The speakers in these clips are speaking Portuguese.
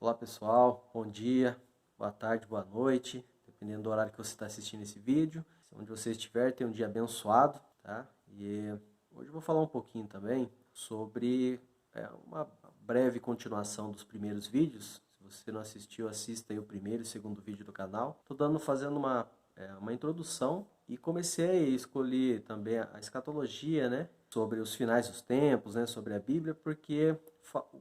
Olá pessoal, bom dia, boa tarde, boa noite, dependendo do horário que você está assistindo esse vídeo. Onde você estiver, tenha um dia abençoado, tá? E hoje eu vou falar um pouquinho também sobre uma breve continuação dos primeiros vídeos. Se você não assistiu, assista aí o primeiro e segundo vídeo do canal. Estou fazendo uma introdução e comecei a escolher também a escatologia, né? Sobre os finais dos tempos, né? Sobre a Bíblia, porque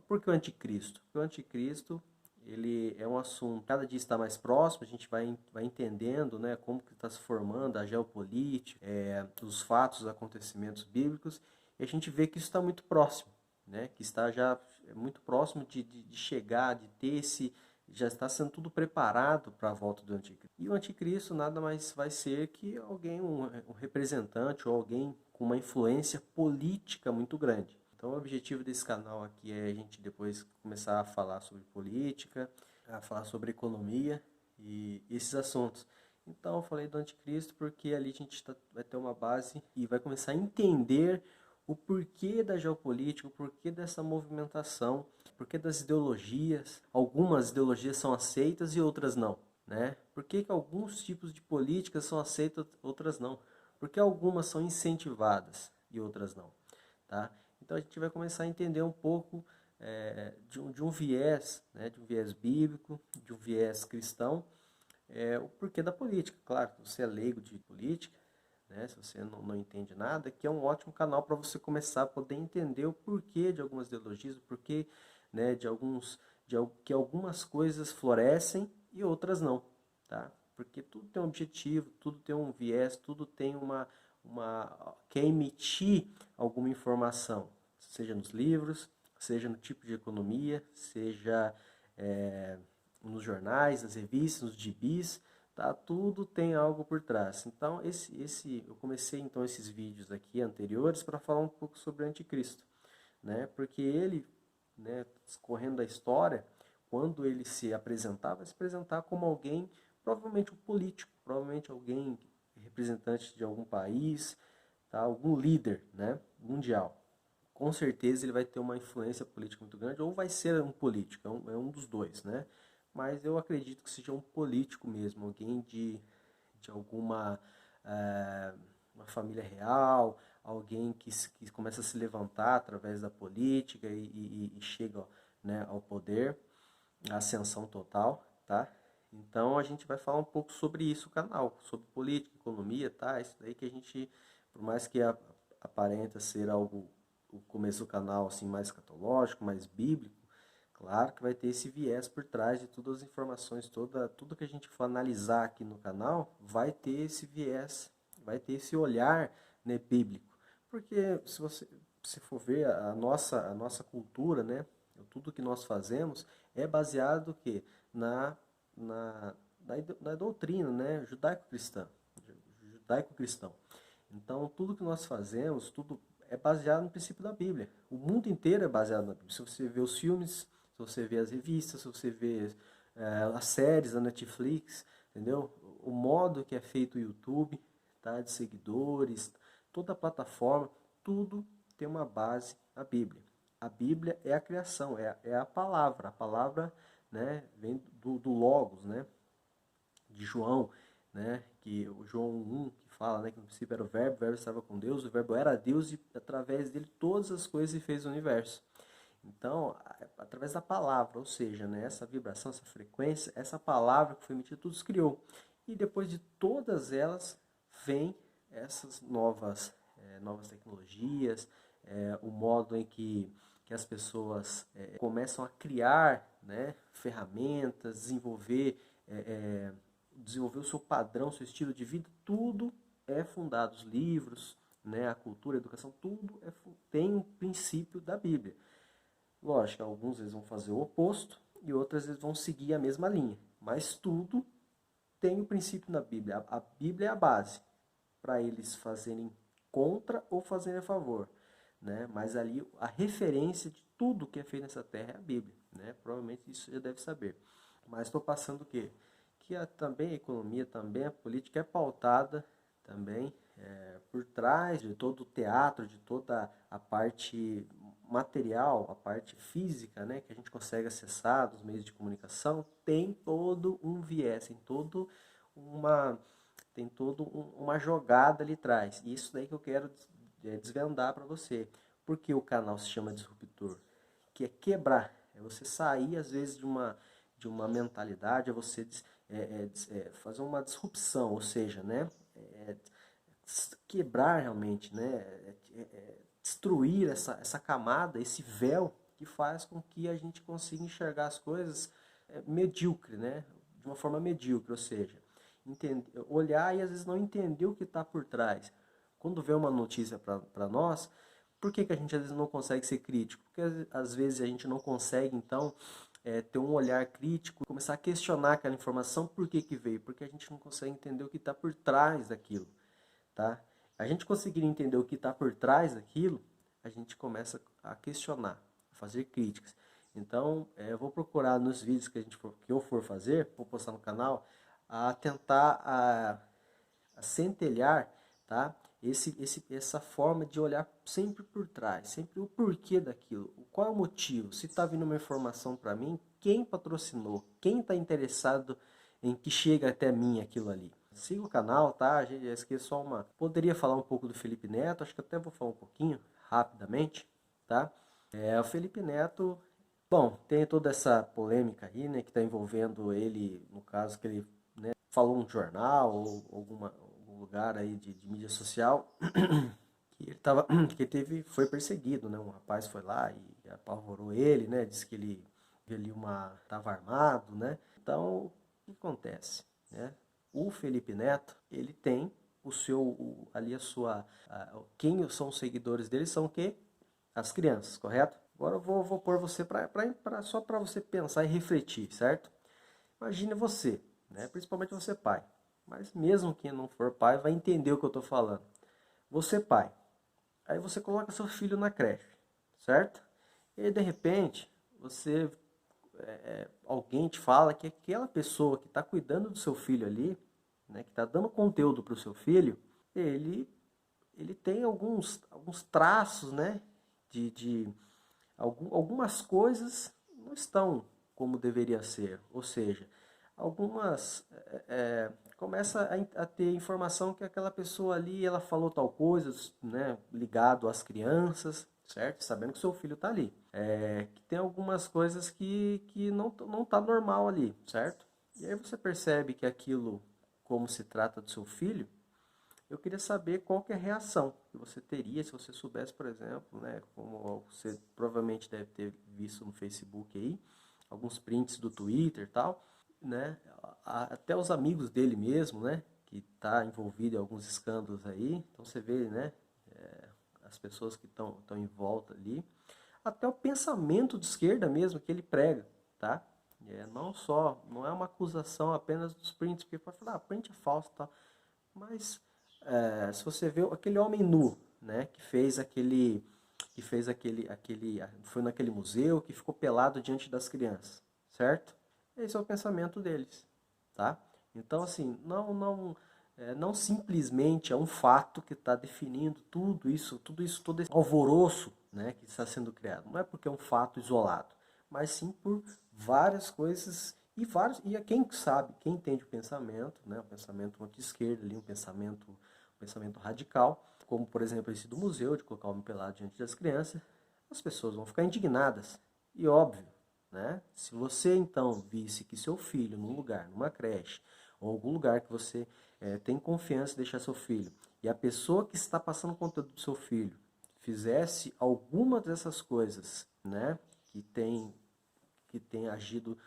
o anticristo? Porque o anticristo ele é um assunto, cada dia está mais próximo, a gente vai entendendo, né, como que está se formando a geopolítica, os fatos, os acontecimentos bíblicos, e a gente vê que isso está muito próximo, né, que está já muito próximo de chegar, de ter já está sendo tudo preparado para a volta do anticristo. E o anticristo nada mais vai ser que alguém, um representante ou alguém com uma influência política muito grande. Então o objetivo desse canal aqui é a gente depois começar a falar sobre política, a falar sobre economia e esses assuntos. Então eu falei do anticristo porque ali a gente vai ter uma base e vai começar a entender o porquê da geopolítica, o porquê dessa movimentação, o porquê das ideologias. Algumas ideologias são aceitas e outras não, né? Por que alguns tipos de políticas são aceitas, outras não? Por que algumas são incentivadas e outras não, tá? Então a gente vai começar a entender um pouco de um viés, né, de um viés bíblico, de um viés cristão, o porquê da política. Claro, se você é leigo de política, né, se você não entende nada, que é um ótimo canal para você começar a poder entender o porquê de algumas ideologias, o porquê, né, que algumas coisas florescem e outras não, tá? Porque tudo tem um objetivo, tudo tem um viés, tudo tem quer emitir alguma informação, seja nos livros, seja no tipo de economia, seja nos jornais, nas revistas, nos gibis, tá? Tudo tem algo por trás. Então, eu comecei então esses vídeos aqui anteriores para falar um pouco sobre o anticristo, né? Porque ele, né, escorrendo da história, quando ele se apresentava, vai se apresentar como alguém, provavelmente um político, provavelmente alguém representante de algum país, tá? Algum líder, né, mundial. Com certeza ele vai ter uma influência política muito grande, ou vai ser um político, é um dos dois, né? Mas eu acredito que seja um político mesmo, alguém de alguma uma família real, alguém que começa a se levantar através da política e chega, né, ao poder, a ascensão total, tá? Então a gente vai falar um pouco sobre isso no canal, sobre política, economia, tá? Isso daí que a gente, por mais que aparenta ser algo, o começo do canal assim mais escatológico, mais bíblico, claro que vai ter esse viés por trás de todas as informações, tudo que a gente for analisar aqui no canal, vai ter esse viés, vai ter esse olhar, né, bíblico. Porque se for ver a nossa cultura, né, tudo que nós fazemos é baseado que na, na, na doutrina, né, judaico-cristã, judaico-cristão. Então, tudo que nós fazemos, tudo é baseado no princípio da Bíblia. O mundo inteiro é baseado na Bíblia. Se você vê os filmes, se você vê as revistas, se você vê as séries da Netflix, entendeu? O modo que é feito o YouTube, tá? De seguidores, toda a plataforma, tudo tem uma base na Bíblia. A Bíblia é a criação, é a palavra, né, vem do Logos, né, de João, né, que o João 1 que fala, né, que no princípio era o verbo estava com Deus, o verbo era Deus e através dele todas as coisas e fez o universo. Então, através da palavra, ou seja, né, essa vibração, essa frequência, essa palavra que foi emitida, tudo se criou. E depois de todas elas, vem essas novas tecnologias, o modo em que as pessoas começam a criar, né, ferramentas, desenvolver o seu padrão, o seu estilo de vida, tudo é fundado, os livros, né, a cultura, a educação, tudo tem um princípio da Bíblia. Lógico, alguns eles vão fazer o oposto e outras eles vão seguir a mesma linha, mas tudo tem o princípio na Bíblia. A Bíblia é a base para eles fazerem contra ou fazerem a favor, né? Mas ali a referência de tudo que é feito nessa terra é a Bíblia, né? Provavelmente isso você já deve saber. Mas estou passando o quê? Também a economia, também a política é pautada também por trás de todo o teatro, de toda a parte material, a parte física, né, que a gente consegue acessar dos meios de comunicação, tem todo um viés, tem todo uma jogada ali atrás. E isso daí que eu quero desvendar para você. Por que o canal se chama Disruptor? Que é quebrar, é você sair às vezes de uma mentalidade, é você fazer uma disrupção, ou seja, né, quebrar realmente, né, destruir essa camada, esse véu que faz com que a gente consiga enxergar as coisas medíocre, né, de uma forma medíocre, ou seja, olhar e às vezes não entender o que está por trás. Quando vê uma notícia para nós, por que a gente às vezes não consegue ser crítico? Porque às vezes a gente não consegue, então, ter um olhar crítico, começar a questionar aquela informação, por que veio? Porque a gente não consegue entender o que está por trás daquilo, tá? A gente conseguir entender o que está por trás daquilo, a gente começa a questionar, a fazer críticas. Então, eu vou procurar nos vídeos que eu for fazer, vou postar no canal, a tentar a centelhar, tá? Essa forma de olhar sempre por trás, sempre o porquê daquilo, qual é o motivo, se está vindo uma informação para mim, quem patrocinou, quem está interessado em que chega até mim aquilo ali. Siga o canal, tá? Esse aqui é só uma... Poderia falar um pouco do Felipe Neto, acho que até vou falar um pouquinho, rapidamente, tá? O Felipe Neto, bom, tem toda essa polêmica aí, né, que está envolvendo ele, no caso que ele, né, falou um jornal ou algum lugar aí de mídia social, que ele tava, foi perseguido, né, um rapaz foi lá e apavorou ele, né, disse que ele estava armado, né, então o que acontece, né? O Felipe Neto, ele tem ali quem são os seguidores dele são o quê? As crianças, correto? Agora eu vou pôr você só para você pensar e refletir, certo? Imagine você, né? Principalmente você pai, mas mesmo quem não for pai vai entender o que eu estou falando. Você pai, aí você coloca seu filho na creche, certo? E aí, de repente, alguém te fala que aquela pessoa que está cuidando do seu filho ali, né, que está dando conteúdo para o seu filho, ele tem alguns traços, né, algumas coisas não estão como deveria ser, ou seja, algumas começa a ter informação que aquela pessoa ali ela falou tal coisa, né, ligado às crianças, certo? Sabendo que seu filho está ali, que tem algumas coisas que não tá normal ali, certo? E aí você percebe que aquilo, como se trata do seu filho, eu queria saber qual que é a reação que você teria se você soubesse, por exemplo, né, como você provavelmente deve ter visto no Facebook aí, alguns prints do Twitter e tal, né, até os amigos dele mesmo, né, que está envolvido em alguns escândalos aí, então você vê, né, as pessoas que estão em volta ali, até o pensamento de esquerda mesmo que ele prega, tá? Não é uma acusação apenas dos prints, porque pode falar, print é falso, tá? Mas se você vê aquele homem nu, né, foi naquele museu, que ficou pelado diante das crianças, certo? Esse é o pensamento deles, tá? Então, assim, não simplesmente é um fato que está definindo tudo isso, todo esse alvoroço, né, que está sendo criado. Não é porque é um fato isolado, mas sim por várias coisas e a quem sabe, quem entende o pensamento, né, o pensamento anti-esquerda ali, um pensamento radical, como por exemplo esse do museu, de colocar o homem pelado diante das crianças, as pessoas vão ficar indignadas. E óbvio, né, se você então visse que seu filho num lugar, numa creche, ou algum lugar que você tem confiança de deixar seu filho, e a pessoa que está passando o conteúdo do seu filho fizesse alguma dessas coisas, né, que tem agido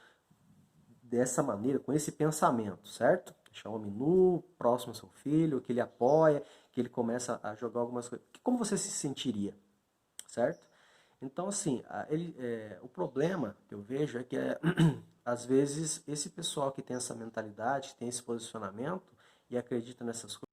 dessa maneira, com esse pensamento, certo? Deixar o homem nu, próximo ao seu filho, que ele apoia, que ele começa a jogar algumas coisas. Como você se sentiria, certo? Então, assim, o problema que eu vejo é que, às vezes, esse pessoal que tem essa mentalidade, que tem esse posicionamento e acredita nessas coisas,